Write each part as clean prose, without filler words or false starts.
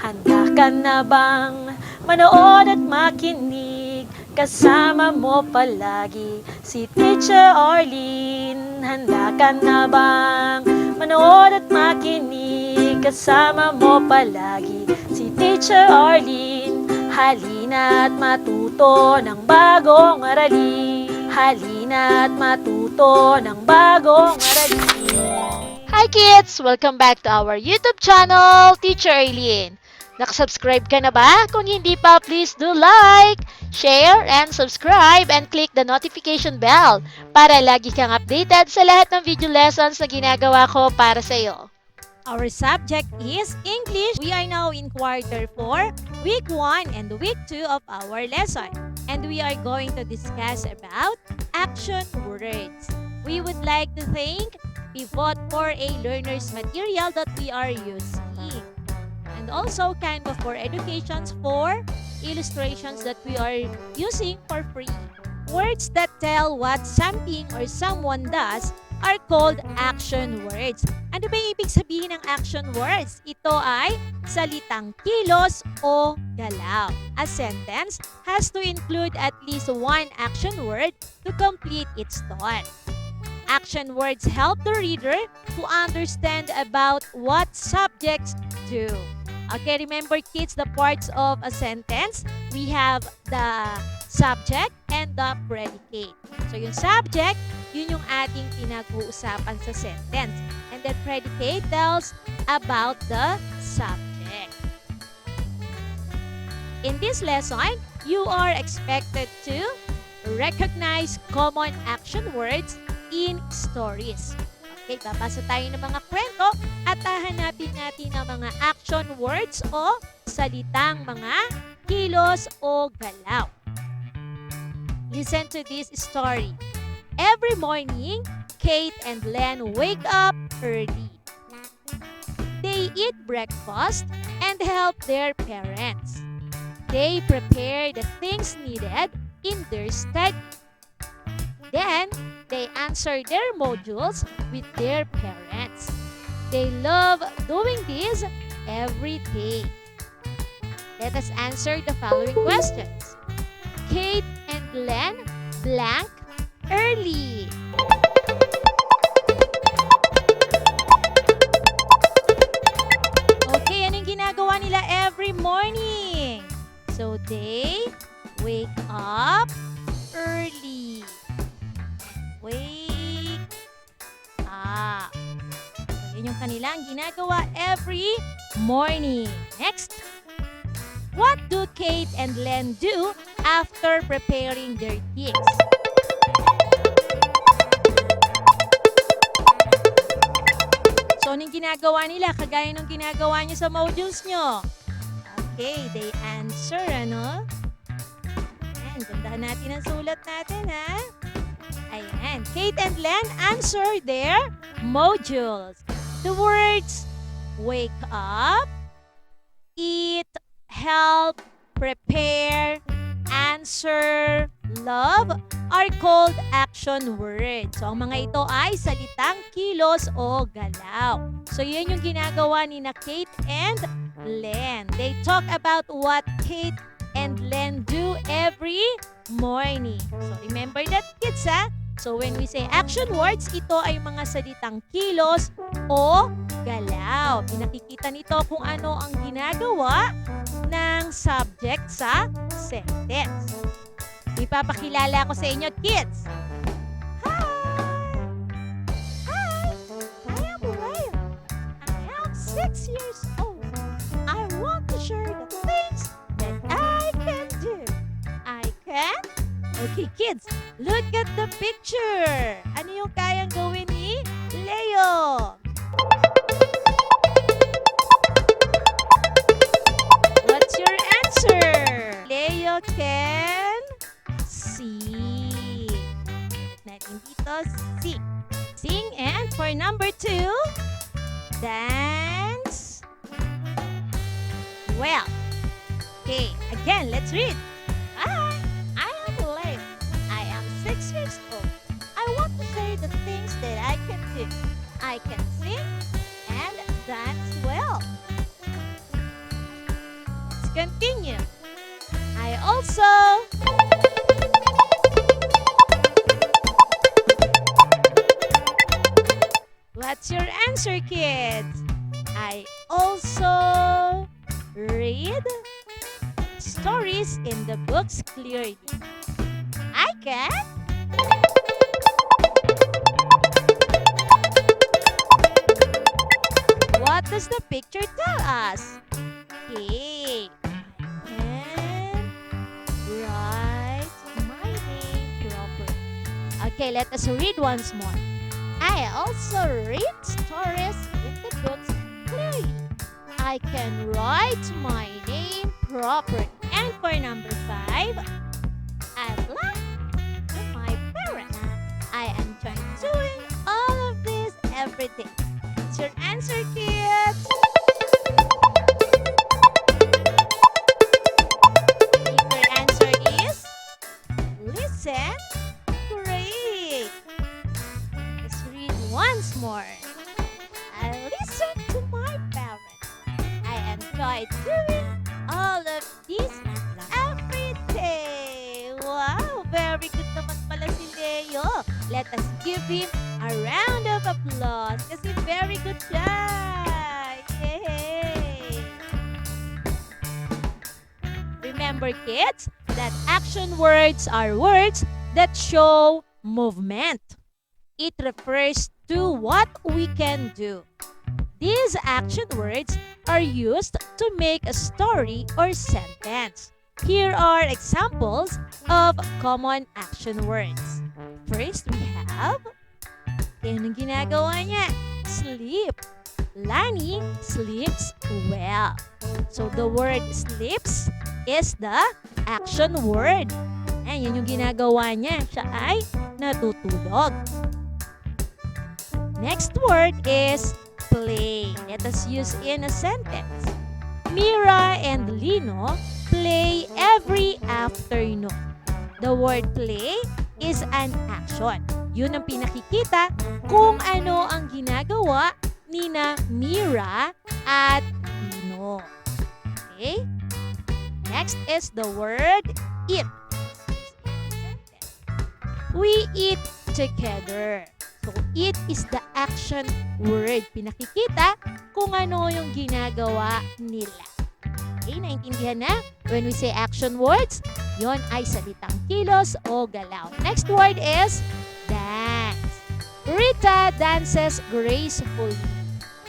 Handa ka na bang manood at makinig? Kasama mo palagi si Teacher Arlene. Handa ka na bang manood at makinig? Kasama mo palagi si Teacher Arlene. Halina't matuto ng bagong aralin. Halina't matuto ng bagong aralin. Hi kids! Welcome back to our YouTube channel, Teacher Arlene. Nakasubscribe ka na ba? Kung hindi pa, please do like, share, and subscribe, and click the notification bell para lagi kang updated sa lahat ng video lessons na ginagawa ko para sa iyo. Our subject is English. We are now in quarter 4, week 1 and week 2 of our lesson. And we are going to discuss about action words. We would like to thank Pivot for a learner's material that we are using. And also Canva for educations for illustrations that we are using for free. Words that tell what something or someone does are called action words. Ano ba yung ibig sabihin ng action words? Ito ay salitang kilos o galaw. A sentence has to include at least one action word to complete its thought. Action words help the reader to understand about what subjects do. Okay, remember kids, the parts of a sentence, we have the subject and the predicate. So yung subject, yun yung ating pinag-uusapan sa sentence. And then predicate tells about the subject. In this lesson, you are expected to recognize common action words in stories. Okay, babasa tayo ng mga kwento at hahanapin natin ang mga action words o salitang mga kilos o galaw. Listen to this story. Every morning, Kate and Len wake up early. They eat breakfast and help their parents. They prepare the things needed in their study. Then, they answer their modules with their parents. They love doing this every day. Let us answer the following questions. Kate and Len blank early. Okay, anong ginagawa nila every morning? So, they wake up early. Wake up. So, yun yung kanilang ginagawa every morning. Next. What do Kate and Len do after preparing their things? So, anong ginagawa nila? Kagaya nung ginagawa nyo sa modules nyo. Okay, they answer, ano? Ayan, gandahan natin ang sulat natin, ha? Ayan. Kate and Len answer their modules. The words wake up, eat, help, prepare, answer, love are called action words. So, ang mga ito ay salitang kilos o galaw. So, yan yung ginagawa ni na Kate and Len. They talk about what Kate and Len do every morning. So, remember that, kids, ha? So, when we say action words, ito ay mga salitang kilos o galaw. Pinakikita nito kung ano ang ginagawa ng subject sa sentence. Ipapakilala ko sa inyo, kids. Hi! Hi! I am Arlene. I am 6 years old. I want to share the things that I can do. I can? Okay, kids, look at the picture. Ano yung kayang gawin ni Leo? What's your answer? Leo can sing. Natin dito, sing. Sing, and for number 2, dance. Well, okay, again, let's read. Hi, I am Arlene. I am 6 years old. I want to share I can sing and dance well. Let's continue. I also What's your answer, kids? I also read stories in the books clearly. I can. What does the picture tell us? Okay. And write my name properly. Okay, let us read once more. I also read stories in the books clearly. I can write my name properly. And for number 5, I belong to my parents. I enjoy doing all of this every day. What's your answer, kids? If your answer is listen, great. Let's read once more. I listen to my parents. I enjoy doing all of this every day. Wow, very good naman pala si Leo. Let us give him a round of applause kasi very good siya. Yay! Remember, kids, that action words are words that show movement. It refers to what we can do. These action words are used to make a story or sentence. Here are examples of common action words. First, we have, anong ginagawa niya? Sleep. Lani sleeps well. So, the word sleeps is the action word. Ayan, yun yung ginagawa niya. Siya ay natutulog. Next word is play. Let us use in a sentence. Mira and Lino play every afternoon. The word play is an action. Yun ang pinakikita kung ano ang ginagawa nina Mira at Lino. Okay? Next is the word eat. We eat together. So, eat is the action word. Pinakikita kung ano yung ginagawa nila. Okay, naintindihan na? When we say action words, yon ay salitang kilos o galaw. Next word is dance. Rita dances gracefully.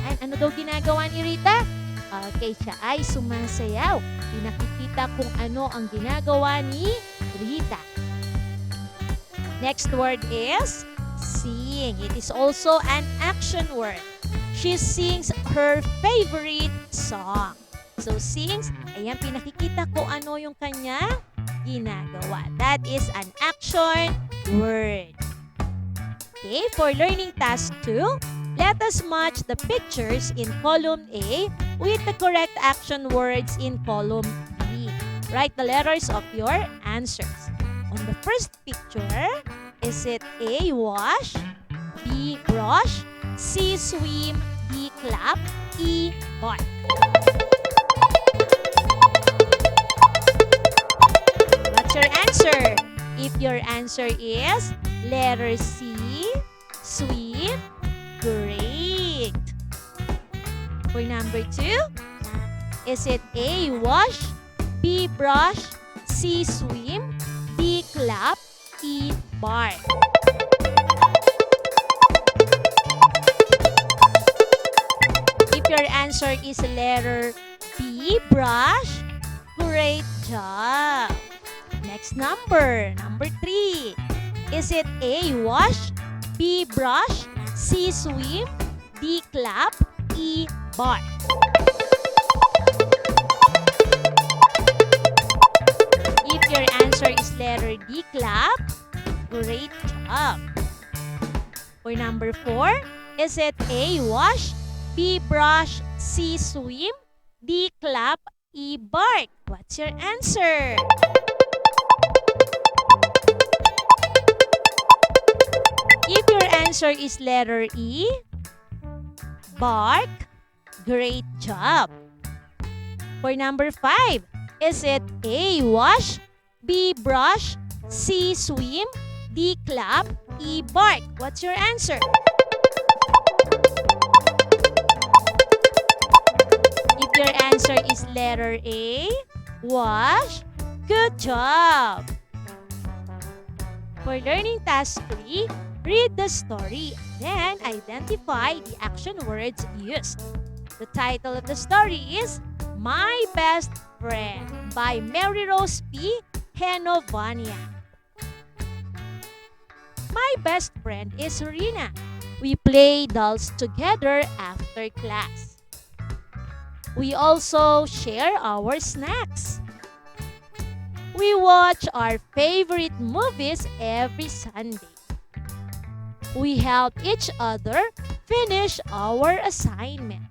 And ano daw ginagawa ni Rita? Okay, siya ay sumasayaw. Pinakikita kung ano ang ginagawa ni Rita. Next word is sing. It is also an action word. She sings her favorite song. So, sings, ayan, pinakikita ko ano yung kanyang ginagawa. That is an action word. Okay, for learning task 2, let us match the pictures in column A with the correct action words in column B. Write the letters of your answers. On the first picture, is it A, wash, B, brush, C, swim, D, clap, E, bark? What's your answer? If your answer is letter C, swim, great. For number 2, is it A, wash, B, brush, C, swim, D, clap, E, bark? If your answer is letter B, brush, great job. Next number 3. Is it A, wash, B, brush, C, swim, D, clap, E, bark? If your answer is letter D, clap, great job. For number 4, is it A, wash, B, brush, C, swim, D, clap, E, bark? What's your answer? If your answer is letter E, bark? Great job. For number 5, is it A, wash, B, brush, C, swim, D, clap, E, bark? What's your answer? If your answer is letter A, wash, good job. For learning task 3, read the story, then identify the action words used. The title of the story is My Best Friend by Mary Rose P. Henovania. My best friend is Rina. We play dolls together after class. We also share our snacks. We watch our favorite movies every Sunday. We help each other finish our assignment.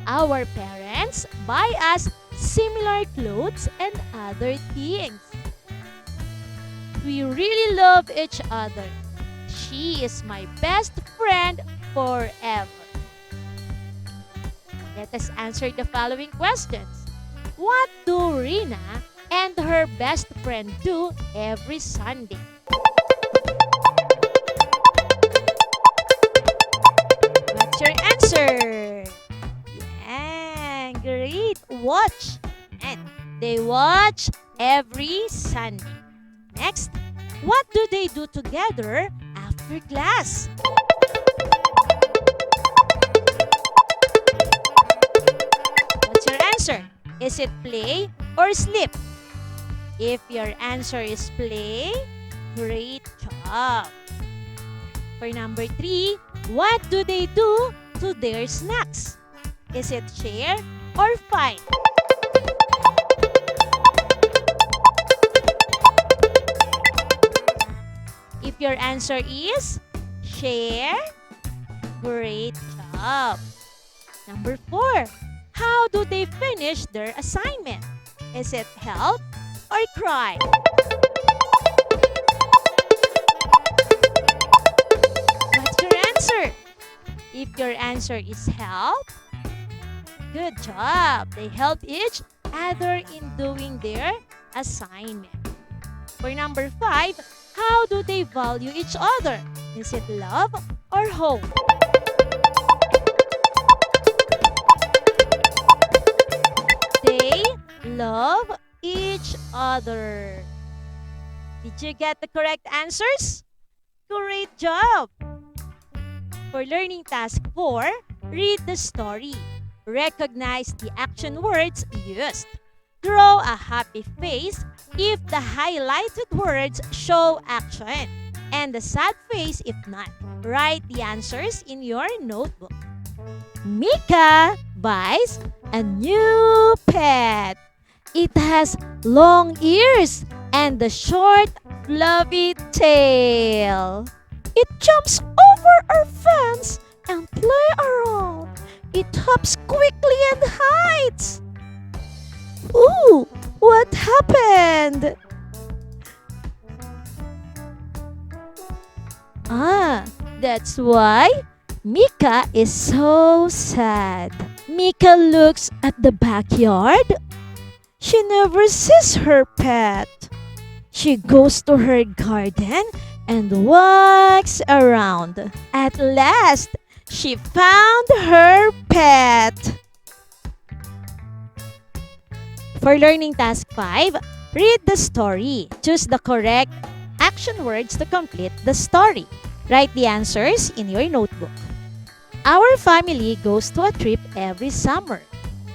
Our parents buy us similar clothes and other things. We really love each other. She is my best friend forever. Let us answer the following questions. What do Rina and her best friend do every Sunday? What's your answer? Yeah, great. Watch. And they watch every Sunday. Next, what do they do together after class? What's your answer? Is it play or sleep? If your answer is play, great job. For number 3, what do they do to their snacks? Is it share or fight? If your answer is share, great job. Number 4, how do they finish their assignment? Is it help or cry? What's your answer? If your answer is help, good job. They help each other in doing their assignment. For number 5, how do they value each other? Is it love or home? They love each other. Did you get the correct answers? Great job! For learning task 4, read the story. Recognize the action words used. Draw a happy face if the highlighted words show action, and the sad face if not. Write the answers in your notebook. Mika buys a new pet. It has long ears and a short, fluffy tail. It jumps over our fence and play around. It hops quickly and hides. Ooh, what happened? That's why Mika is so sad. Mika looks at the backyard. She never sees her pet. She goes to her garden and walks around. At last, she found her pet. For learning task 5, read the story. Choose the correct action words to complete the story. Write the answers in your notebook. Our family goes to a trip every summer.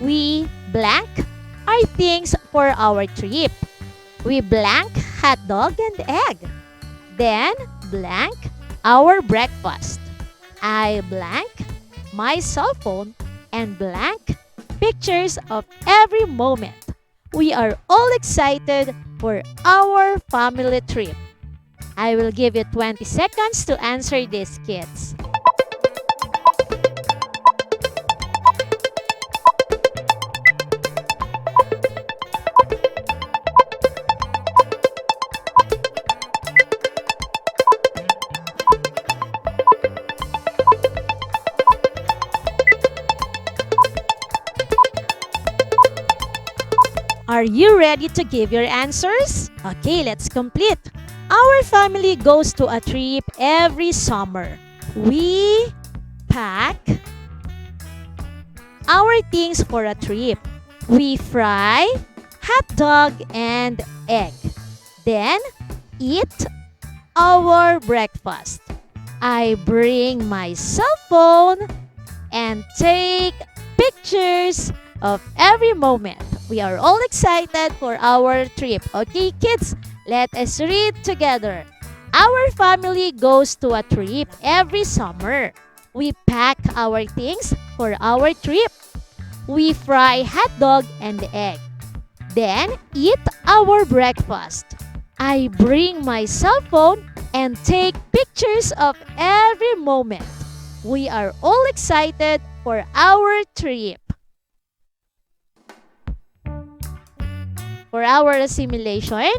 We blank our things for our trip. We blank hot dog and egg. Then blank our breakfast. I blank my cell phone and blank pictures of every moment. We are all excited for our family trip. I will give you 20 seconds to answer these, kids. Are you ready to give your answers? Okay, let's complete. Our family goes to a trip every summer. We pack our things for a trip. We fry hot dog and egg. Then eat our breakfast. I bring my cell phone and take pictures of every moment. We are all excited for our trip. Okay, kids, let us read together. Our family goes to a trip every summer. We pack our things for our trip. We fry hot dog and egg. Then eat our breakfast. I bring my cell phone and take pictures of every moment. We are all excited for our trip. For our assimilation,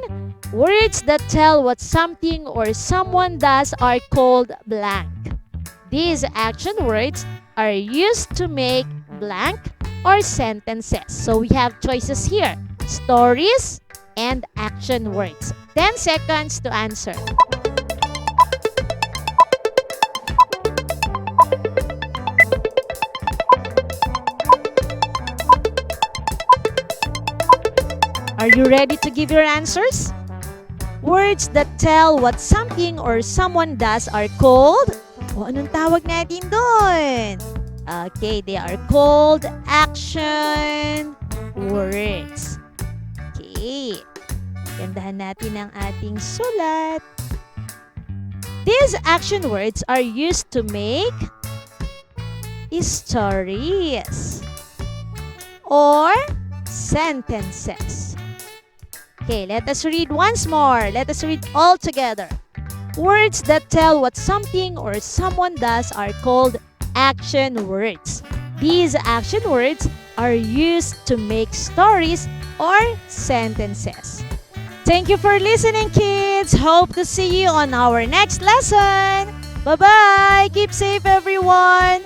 words that tell what something or someone does are called blank. These action words are used to make blank or sentences. So we have choices here: stories and action words. 10 seconds to answer. Are you ready to give your answers? Words that tell what something or someone does are called... O, anong tawag natin doon? Okay, they are called action words. Okay. Gandahan natin ang ating sulat. These action words are used to make stories or sentences. Okay, let us read once more. Let us read all together. Words that tell what something or someone does are called action words. These action words are used to make stories or sentences. Thank you for listening, kids. Hope to see you on our next lesson. Bye-bye. Keep safe, everyone.